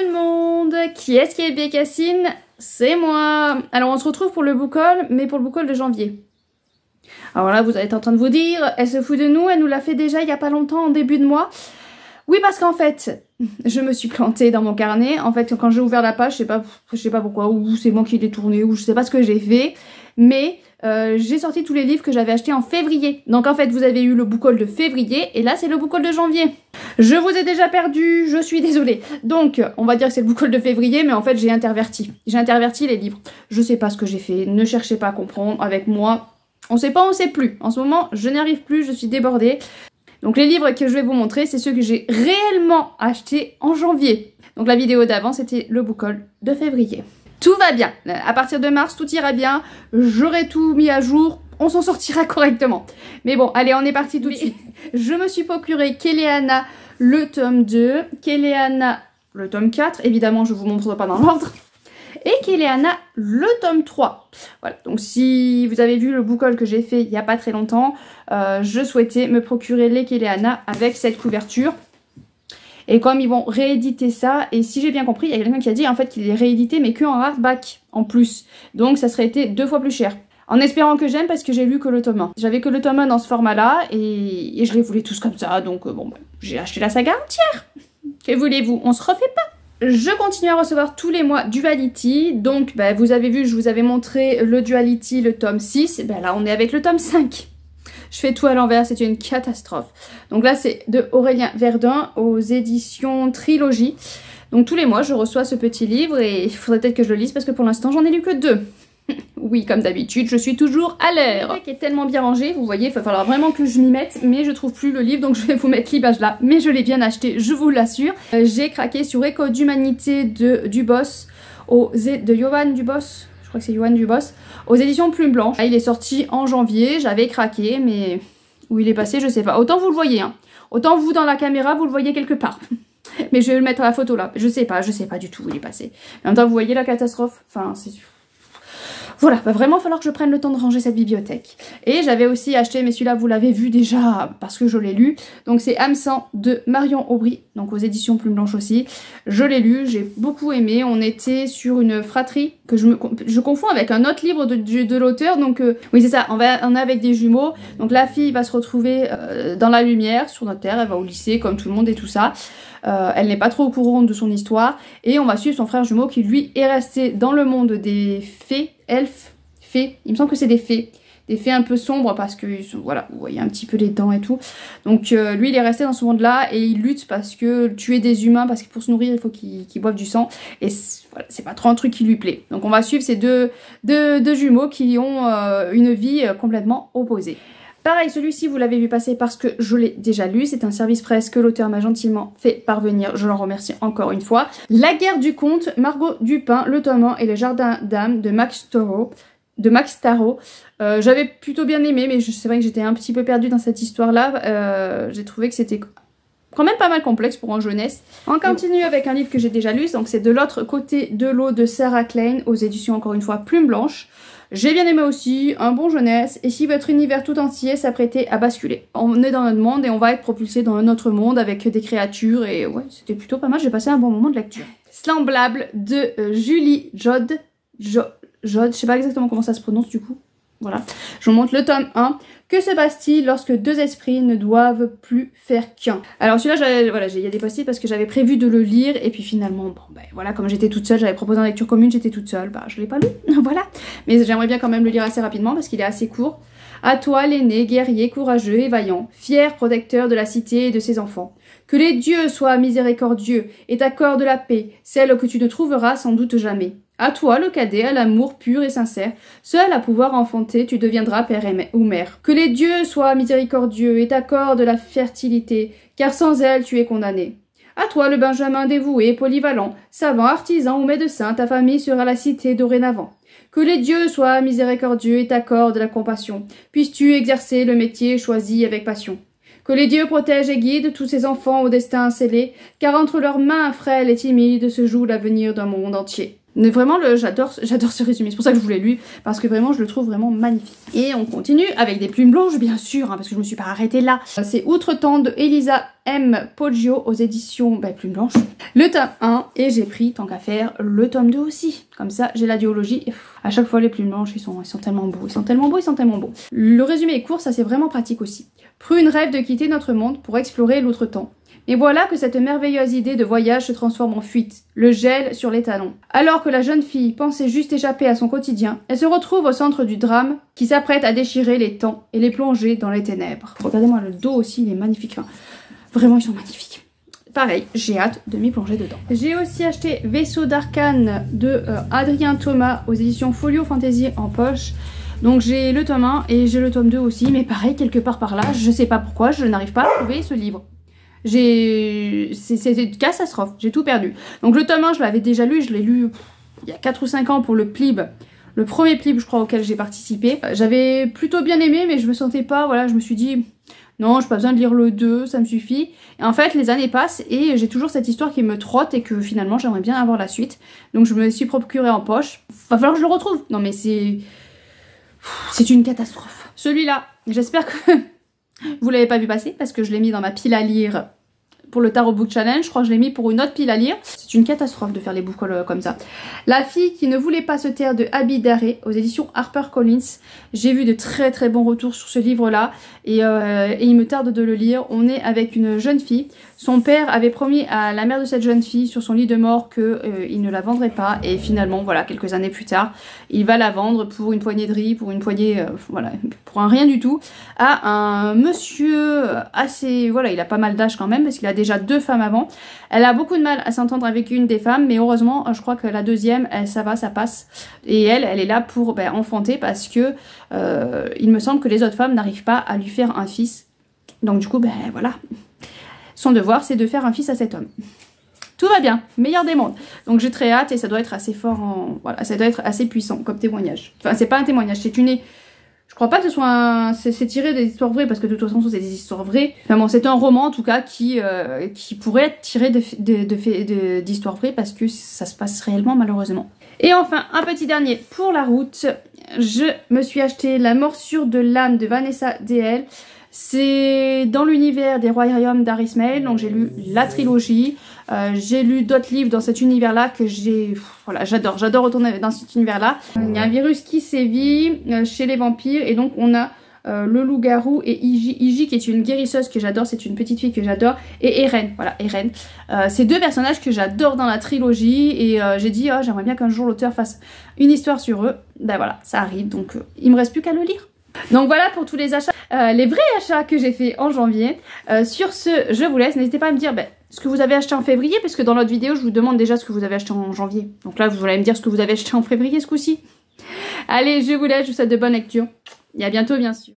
tout le monde, qui est-ce qui est Bécassine? C'est moi. Alors on se retrouve pour le book haul, mais pour le book haul de janvier. Alors là vous allez être en train de vous dire, elle se fout de nous, elle nous l'a fait déjà il y a pas longtemps en début de mois. Oui parce qu'en fait, je me suis plantée dans mon carnet. En fait quand j'ai ouvert la page, je sais pas pourquoi, ou c'est moi qui l'ai tourné, ou je sais pas ce que j'ai fait. Mais j'ai sorti tous les livres que j'avais achetés en février. Donc en fait vous avez eu le book haul de février et là c'est le book haul de janvier. Je vous ai déjà perdu, je suis désolée. Donc on va dire que c'est le book haul de février, mais en fait j'ai interverti. J'ai interverti les livres. Je sais pas ce que j'ai fait, ne cherchez pas à comprendre avec moi. On sait pas, on sait plus. En ce moment je n'arrive plus, je suis débordée. Donc les livres que je vais vous montrer, c'est ceux que j'ai réellement achetés en janvier. Donc la vidéo d'avant c'était le book haul de février. Tout va bien. À partir de mars, tout ira bien. J'aurai tout mis à jour. On s'en sortira correctement. Mais bon, allez, on est parti tout de suite. Je me suis procuré Kéléana, le tome 2. Kéléana, le tome 4. Évidemment, je ne vous montre pas dans l'ordre. Et Kéléana, le tome 3. Voilà. Donc, si vous avez vu le book haul que j'ai fait il n'y a pas très longtemps, je souhaitais me procurer les Kéléana avec cette couverture. Et comme ils vont rééditer ça, et si j'ai bien compris, il y a quelqu'un qui a dit en fait qu'il est réédité mais que en hardback en plus. Donc ça serait été 2 fois plus cher. En espérant que j'aime parce que j'ai lu que le tome 1. J'avais que le tome 1 dans ce format-là et je les voulais tous comme ça. Donc bon, j'ai acheté la saga entière. Que voulez-vous? On se refait pas. Je continue à recevoir tous les mois Duality. Donc vous avez vu, je vous avais montré le Duality, le tome 6. Et là on est avec le tome 5. Je fais tout à l'envers, c'est une catastrophe. Donc là, c'est de Aurélien Verdun aux éditions Trilogie. Donc tous les mois, je reçois ce petit livre et il faudrait peut-être que je le lise parce que pour l'instant, j'en ai lu que 2. Oui, comme d'habitude, je suis toujours à l'heure. Le deck est tellement bien rangé, vous voyez, il va falloir vraiment que je m'y mette, mais je trouve plus le livre, donc je vais vous mettre l'image là. Mais je l'ai bien acheté, je vous l'assure. J'ai craqué sur Écho d'humanité de Dubos, de Johan Dubos. Je crois que c'est Johan Dubos, aux éditions Plume Blanche. Il est sorti en janvier, j'avais craqué, mais où il est passé, je sais pas. Autant vous le voyez, hein. Autant vous dans la caméra, vous le voyez quelque part. Mais je vais le mettre à la photo là. Je sais pas du tout où il est passé. Mais en même temps, vous voyez la catastrophe. Enfin, c'est... Voilà, va vraiment falloir que je prenne le temps de ranger cette bibliothèque. Et j'avais aussi acheté, mais celui-là vous l'avez vu déjà parce que je l'ai lu. Donc c'est Âme Sang de Marion Aubry, donc aux éditions Plume Blanche aussi. Je l'ai lu, j'ai beaucoup aimé. On était sur une fratrie que je confonds avec un autre livre de l'auteur. Donc oui c'est ça, on est avec des jumeaux. Donc la fille va se retrouver dans la lumière sur notre terre, elle va au lycée comme tout le monde et tout ça. Elle n'est pas trop au courant de son histoire et on va suivre son frère jumeau qui lui est resté dans le monde des fées, elfes, fées, il me semble que c'est des fées un peu sombres parce que voilà, vous voyez un petit peu les dents et tout. Donc lui il est resté dans ce monde là et il lutte parce que tuer des humains, parce que pour se nourrir il faut qu'il boive du sang et voilà, c'est pas trop un truc qui lui plaît. Donc on va suivre ces deux jumeaux qui ont une vie complètement opposée. Pareil, celui-ci, vous l'avez vu passer parce que je l'ai déjà lu. C'est un service presse que l'auteur m'a gentiment fait parvenir. Je l'en remercie encore une fois. La guerre du conte, Margot Dupin, le tome 1 et le jardin d'âme de Max Tarot. J'avais plutôt bien aimé, mais c'est vrai que j'étais un petit peu perdue dans cette histoire-là. J'ai trouvé que c'était quand même pas mal complexe pour un jeunesse. On continue avec un livre que j'ai déjà lu. Donc c'est De l'autre côté de l'eau de Sarah Klein aux éditions, encore une fois, Plume Blanche. J'ai bien aimé aussi, un bon jeunesse, et si votre univers tout entier s'apprêtait à basculer. On est dans notre monde et on va être propulsé dans un autre monde avec des créatures et ouais, c'était plutôt pas mal, j'ai passé un bon moment de lecture. Slamblable de Julie Jod, je sais pas exactement comment ça se prononce du coup. Voilà, je vous montre le tome 1. Que se passe-t-il lorsque deux esprits ne doivent plus faire qu'un? Alors celui-là, voilà, il y a des post-it parce que j'avais prévu de le lire et puis finalement, bon, voilà, comme j'étais toute seule, j'avais proposé en lecture commune, j'étais toute seule, je l'ai pas lu, voilà. Mais j'aimerais bien quand même le lire assez rapidement parce qu'il est assez court. À toi l'aîné, guerrier, courageux et vaillant, fier protecteur de la cité et de ses enfants. Que les dieux soient miséricordieux et t'accordent la paix, celle que tu ne trouveras sans doute jamais. À toi, le cadet, à l'amour pur et sincère, seul à pouvoir enfanter, tu deviendras père ou mère. Que les dieux soient miséricordieux et t'accordent la fertilité, car sans elle, tu es condamné. À toi, le benjamin dévoué, polyvalent, savant, artisan ou médecin, ta famille sera la cité dorénavant. Que les dieux soient miséricordieux et t'accordent la compassion, puisses-tu exercer le métier choisi avec passion. Que les dieux protègent et guident tous ces enfants au destin scellé, car entre leurs mains frêles et timides se joue l'avenir d'un monde entier. Mais vraiment, j'adore ce résumé, c'est pour ça que je vous l'ai lu, parce que vraiment, je le trouve vraiment magnifique. Et on continue avec des plumes blanches, bien sûr, hein, parce que je me suis pas arrêtée là. C'est Outre-temps de Elisa M. Poggio aux éditions Plumes Blanches. Le tome 1, et j'ai pris, tant qu'à faire, le tome 2 aussi. Comme ça, j'ai la duologie. Et à chaque fois, les plumes blanches, ils sont tellement beaux, ils sont tellement beaux, ils sont tellement beaux. Le résumé est court, ça c'est vraiment pratique aussi. Prune rêve de quitter notre monde pour explorer l'outre-temps. Et voilà que cette merveilleuse idée de voyage se transforme en fuite, le gel sur les talons. Alors que la jeune fille pensait juste échapper à son quotidien, elle se retrouve au centre du drame qui s'apprête à déchirer les temps et les plonger dans les ténèbres. Regardez-moi le dos aussi, il est magnifique. Enfin, vraiment, ils sont magnifiques. Pareil, j'ai hâte de m'y plonger dedans. J'ai aussi acheté Vaisseau d'Arcane de Adrien Thomas aux éditions Folio Fantasy en poche. Donc j'ai le tome 1 et j'ai le tome 2 aussi, mais pareil, quelque part par là, je sais pas pourquoi, je n'arrive pas à trouver ce livre. C'est une catastrophe, j'ai tout perdu. Donc le tome 1, je l'avais déjà lu, je l'ai lu il y a 4 ou 5 ans pour le Plib. Le premier Plib, je crois, auquel j'ai participé. J'avais plutôt bien aimé, mais je me sentais pas, voilà, je me suis dit... Non, j'ai pas besoin de lire le 2, ça me suffit. Et en fait, les années passent et j'ai toujours cette histoire qui me trotte et que finalement, j'aimerais bien avoir la suite. Donc je me suis procuré en poche. Va falloir que je le retrouve. Non mais c'est une catastrophe. Celui-là, j'espère que vous l'avez pas vu passer parce que je l'ai mis dans ma pile à lire pour le Tarot Book Challenge. Je crois que je l'ai mis pour une autre pile à lire. C'est une catastrophe de faire les boucles comme ça. La fille qui ne voulait pas se taire de Abby Darré aux éditions HarperCollins. J'ai vu de très très bons retours sur ce livre-là et il me tarde de le lire. On est avec une jeune fille. Son père avait promis à la mère de cette jeune fille sur son lit de mort qu'il ne la vendrait pas et finalement, voilà, quelques années plus tard, il va la vendre pour une poignée de riz, pour une poignée, voilà, pour un rien du tout, à un monsieur assez, voilà, il a pas mal d'âge quand même parce qu'il a déjà 2 femmes avant. Elle a beaucoup de mal à s'entendre avec une des femmes, mais heureusement, je crois que la deuxième, ça va, ça passe. Et elle est là pour enfanter parce que il me semble que les autres femmes n'arrivent pas à lui faire un fils. Donc du coup, voilà. Son devoir, c'est de faire un fils à cet homme. Tout va bien, meilleur des mondes. Donc j'ai très hâte et ça doit être assez fort voilà, ça doit être assez puissant comme témoignage. Enfin, c'est pas un témoignage, c'est une... Je crois pas que ce soit un... C'est tiré des histoires vraies, parce que de toute façon, c'est des histoires vraies. Enfin bon, c'est un roman, en tout cas, qui pourrait être tiré d'histoires vraies, parce que ça se passe réellement, malheureusement. Et enfin, un petit dernier pour la route. Je me suis acheté La morsure de l'âme de Vanessa D.L. C'est dans l'univers des royaumes d'Arismael, donc j'ai lu la trilogie, j'ai lu d'autres livres dans cet univers-là que voilà, j'adore retourner dans cet univers-là. Il y a un virus qui sévit chez les vampires et donc on a le loup-garou et Iji qui est une guérisseuse que j'adore, c'est une petite fille que j'adore, et Eren, voilà, Eren. C'est 2 personnages que j'adore dans la trilogie et j'ai dit, oh, j'aimerais bien qu'un jour l'auteur fasse une histoire sur eux. Ben voilà, ça arrive, donc il me reste plus qu'à le lire. Donc voilà pour tous les achats, les vrais achats que j'ai fait en janvier. Sur ce, je vous laisse. N'hésitez pas à me dire ce que vous avez acheté en février, parce que dans l'autre vidéo, je vous demande déjà ce que vous avez acheté en janvier. Donc là, vous allez me dire ce que vous avez acheté en février ce coup-ci. Allez, je vous laisse, je vous souhaite de bonnes lectures. Et à bientôt, bien sûr.